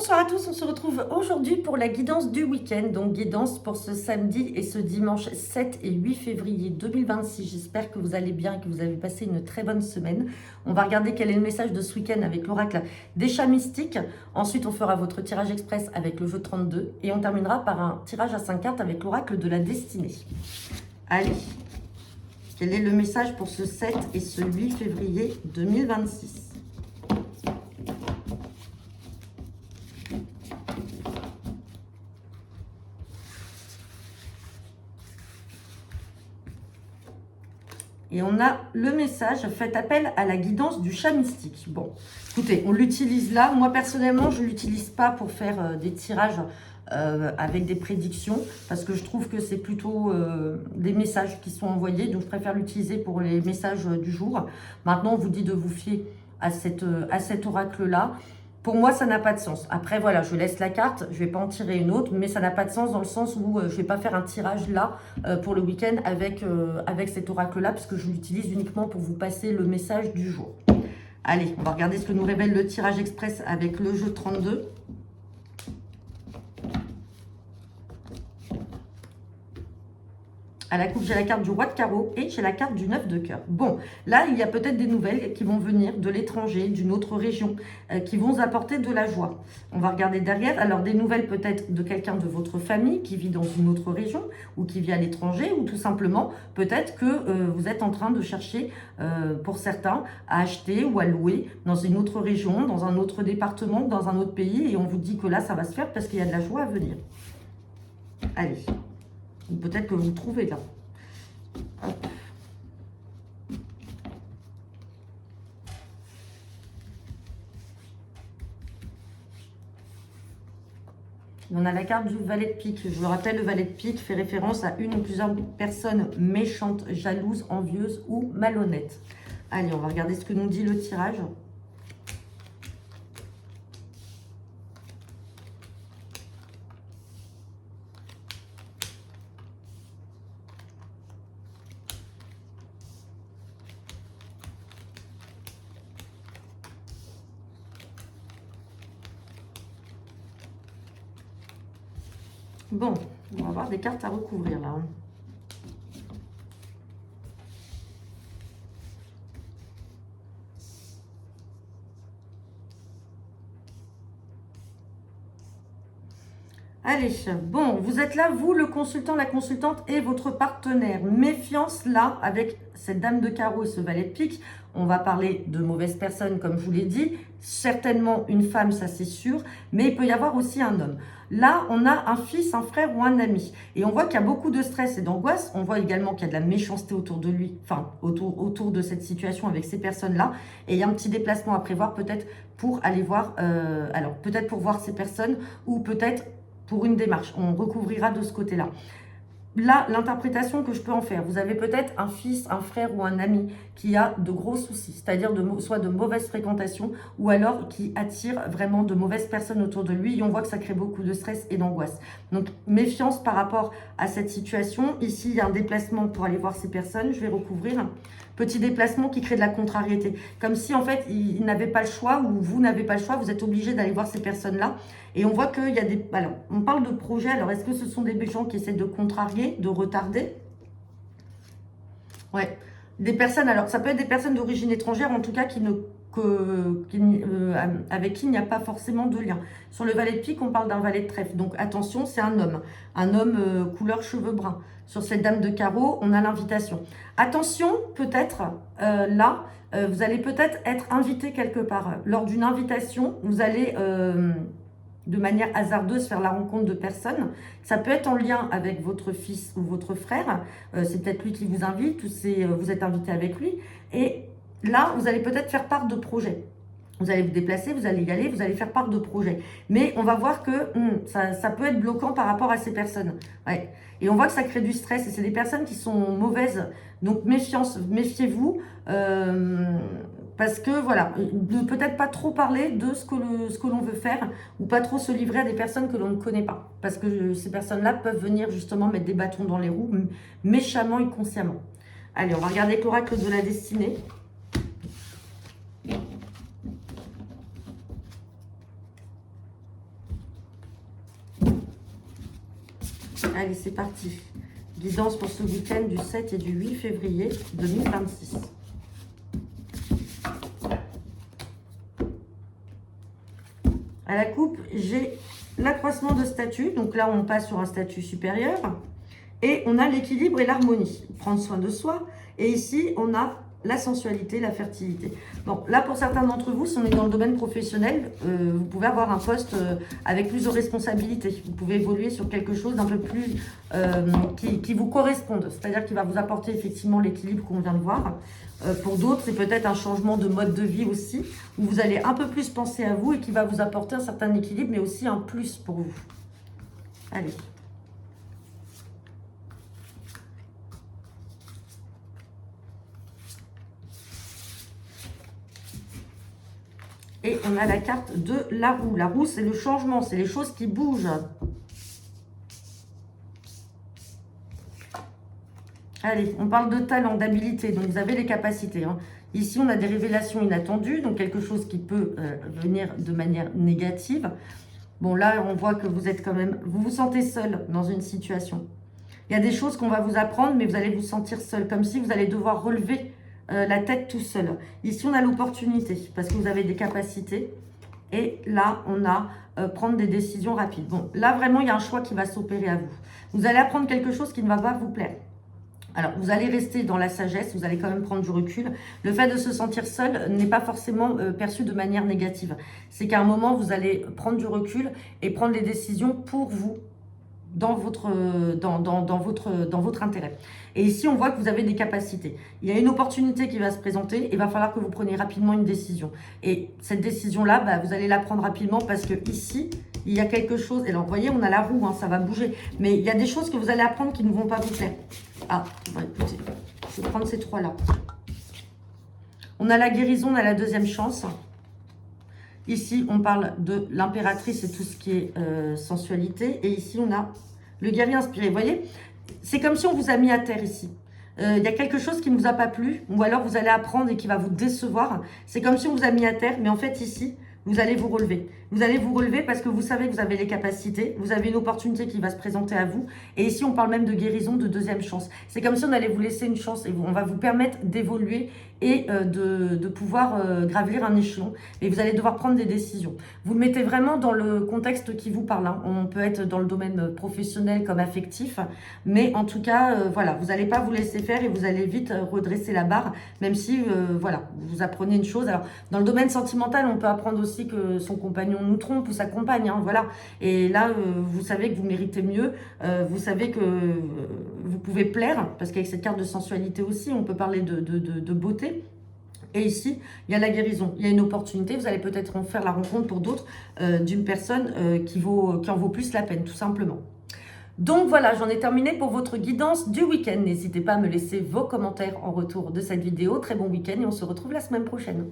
Bonsoir à tous, on se retrouve aujourd'hui pour la guidance du week-end, donc guidance pour ce samedi et ce dimanche 7 et 8 février 2026. J'espère que vous allez bien et que vous avez passé une très bonne semaine. On va regarder quel est le message de ce week-end avec l'oracle des chats mystiques. Ensuite, on fera votre tirage express avec le jeu 32 et on terminera par un tirage à 5 cartes avec l'oracle de la destinée. Allez, quel est le message pour ce 7 et ce 8 février 2026 ? Et on a le message, faites appel à la guidance du chat mystique. Bon, écoutez, on l'utilise là. Moi, personnellement, je ne l'utilise pas pour faire des tirages avec des prédictions, parce que je trouve que c'est plutôt des messages qui sont envoyés. Donc, je préfère l'utiliser pour les messages du jour. Maintenant, on vous dit de vous fier à cet oracle-là. Pour moi, ça n'a pas de sens. Après, voilà, je laisse la carte, je ne vais pas en tirer une autre, mais ça n'a pas de sens dans le sens où je ne vais pas faire un tirage là pour le week-end avec cet oracle-là, puisque je l'utilise uniquement pour vous passer le message du jour. Allez, on va regarder ce que nous révèle le tirage express avec le jeu 32. À la coupe, j'ai la carte du roi de carreau et j'ai la carte du 9 de cœur. Bon, là, il y a peut-être des nouvelles qui vont venir de l'étranger, d'une autre région, qui vont vous apporter de la joie. On va regarder derrière. Alors, des nouvelles peut-être de quelqu'un de votre famille qui vit dans une autre région ou qui vit à l'étranger, ou tout simplement, peut-être que vous êtes en train de chercher, pour certains, à acheter ou à louer dans une autre région, dans un autre département, dans un autre pays. Et on vous dit que là, ça va se faire parce qu'il y a de la joie à venir. Allez. Ou peut-être que vous trouvez là. Hop. On a la carte du valet de pique. Je vous rappelle, le valet de pique fait référence à une ou plusieurs personnes méchantes, jalouses, envieuses ou malhonnêtes. Allez, on va regarder ce que nous dit le tirage. Bon, on va avoir des cartes à recouvrir là. Allez, bon, vous êtes là, vous, le consultant, la consultante et votre partenaire. Méfiance là, avec cette dame de carreau et ce valet de pique. On va parler de mauvaises personnes, comme je vous l'ai dit. Certainement une femme, ça c'est sûr, mais il peut y avoir aussi un homme. Là, on a un fils, un frère ou un ami. Et on voit qu'il y a beaucoup de stress et d'angoisse. On voit également qu'il y a de la méchanceté autour de lui, enfin, autour de cette situation avec ces personnes-là. Et il y a un petit déplacement à prévoir peut-être pour aller voir, alors peut-être pour voir ces personnes ou peut-être pour une démarche. On recouvrira de ce côté-là. Là, l'interprétation que je peux en faire, vous avez peut-être un fils, un frère ou un ami qui a de gros soucis, c'est-à-dire soit de mauvaises fréquentations ou alors qui attire vraiment de mauvaises personnes autour de lui et on voit que ça crée beaucoup de stress et d'angoisse. Donc, méfiance par rapport à cette situation. Ici, il y a un déplacement pour aller voir ces personnes. Je vais recouvrir. Petit déplacement qui crée de la contrariété. Comme si, en fait, il n'avait pas le choix ou vous n'avez pas le choix. Vous êtes obligé d'aller voir ces personnes-là. Et on voit qu'il y a des... Alors, on parle de projets. Alors, est-ce que ce sont des gens qui essaient de contrarier, de retarder? Ouais. Des personnes, alors, ça peut être des personnes d'origine étrangère, en tout cas, avec qui il n'y a pas forcément de lien. Sur le valet de pique, on parle d'un valet de trèfle. Donc, attention, c'est un homme. Un homme couleur cheveux bruns. Sur cette dame de carreau, on a l'invitation. Attention, peut-être, là, vous allez peut-être être invité quelque part. Lors d'une invitation, vous allez, de manière hasardeuse, faire la rencontre de personnes. Ça peut être en lien avec votre fils ou votre frère. C'est peut-être lui qui vous invite ou vous êtes invité avec lui. Et là, vous allez peut-être faire part de projets. Vous allez vous déplacer, vous allez y aller, vous allez faire part de projets. Mais on va voir que ça peut être bloquant par rapport à ces personnes. Ouais. Et on voit que ça crée du stress et c'est des personnes qui sont mauvaises. Donc méfiance, méfiez-vous. Parce que voilà, ne peut-être pas trop parler de ce que l'on veut faire ou pas trop se livrer à des personnes que l'on ne connaît pas. Parce que ces personnes-là peuvent venir justement mettre des bâtons dans les roues méchamment et consciemment. Allez, on va regarder l'oracle de la destinée. Allez, c'est parti. Guidance pour ce week-end du 7 et du 8 février 2026. À la coupe, j'ai l'accroissement de statut. Donc là, on passe sur un statut supérieur. Et on a l'équilibre et l'harmonie. Prendre soin de soi. Et ici, on a la sensualité, la fertilité. Donc là, pour certains d'entre vous, si on est dans le domaine professionnel, vous pouvez avoir un poste avec plus de responsabilités. Vous pouvez évoluer sur quelque chose d'un peu plus qui vous corresponde. C'est-à-dire qui va vous apporter effectivement l'équilibre qu'on vient de voir. Pour d'autres, c'est peut-être un changement de mode de vie aussi, où vous allez un peu plus penser à vous et qui va vous apporter un certain équilibre, mais aussi un plus pour vous. Allez. Et on a la carte de la roue. La roue, c'est le changement, c'est les choses qui bougent. Allez, on parle de talent, d'habilité, donc vous avez les capacités. Hein. Ici, on a des révélations inattendues, donc quelque chose qui peut venir de manière négative. Bon, là, on voit que vous êtes quand même... Vous vous sentez seul dans une situation. Il y a des choses qu'on va vous apprendre, mais vous allez vous sentir seul, comme si vous allez devoir relever la tête tout seul. Ici, on a l'opportunité, parce que vous avez des capacités. Et là, on a prendre des décisions rapides. Bon, là, vraiment, il y a un choix qui va s'opérer à vous. Vous allez apprendre quelque chose qui ne va pas vous plaire. Alors, vous allez rester dans la sagesse, vous allez quand même prendre du recul. Le fait de se sentir seul n'est pas forcément perçu de manière négative. C'est qu'à un moment, vous allez prendre du recul et prendre les décisions pour vous, dans votre intérêt. Et ici, on voit que vous avez des capacités. Il y a une opportunité qui va se présenter et il va falloir que vous preniez rapidement une décision. Et cette décision-là, bah, vous allez la prendre rapidement parce que ici, il y a quelque chose. Et alors, vous voyez, on a la roue, hein, ça va bouger. Mais il y a des choses que vous allez apprendre qui ne vont pas vous plaire. Ah, bah, écoutez, je vais prendre ces trois-là. On a la guérison, on a la deuxième chance. Ici, on parle de l'impératrice et tout ce qui est sensualité. Et ici, on a le guerrier inspiré. Vous voyez, c'est comme si on vous a mis à terre ici. Il y a quelque chose qui ne vous a pas plu, ou alors vous allez apprendre et qui va vous décevoir. C'est comme si on vous a mis à terre, mais en fait, ici, vous allez vous relever. Vous allez vous relever parce que vous savez que vous avez les capacités, vous avez une opportunité qui va se présenter à vous. Et ici, on parle même de guérison, de deuxième chance. C'est comme si on allait vous laisser une chance et on va vous permettre d'évoluer et de pouvoir gravir un échelon. Et vous allez devoir prendre des décisions. Vous le mettez vraiment dans le contexte qui vous parle. Hein. On peut être dans le domaine professionnel comme affectif. Mais en tout cas, voilà, vous n'allez pas vous laisser faire et vous allez vite redresser la barre. Même si, voilà, vous apprenez une chose. Alors, dans le domaine sentimental, on peut apprendre aussi que son compagnon nous trompe ou sa compagne, hein, voilà. Et là, vous savez que vous méritez mieux, vous savez que vous pouvez plaire, parce qu'avec cette carte de sensualité aussi, on peut parler de beauté. Et ici, il y a la guérison, il y a une opportunité, vous allez peut-être en faire la rencontre pour d'autres d'une personne qui en vaut plus la peine, tout simplement. Donc voilà, j'en ai terminé pour votre guidance du week-end. N'hésitez pas à me laisser vos commentaires en retour de cette vidéo. Très bon week-end et on se retrouve la semaine prochaine.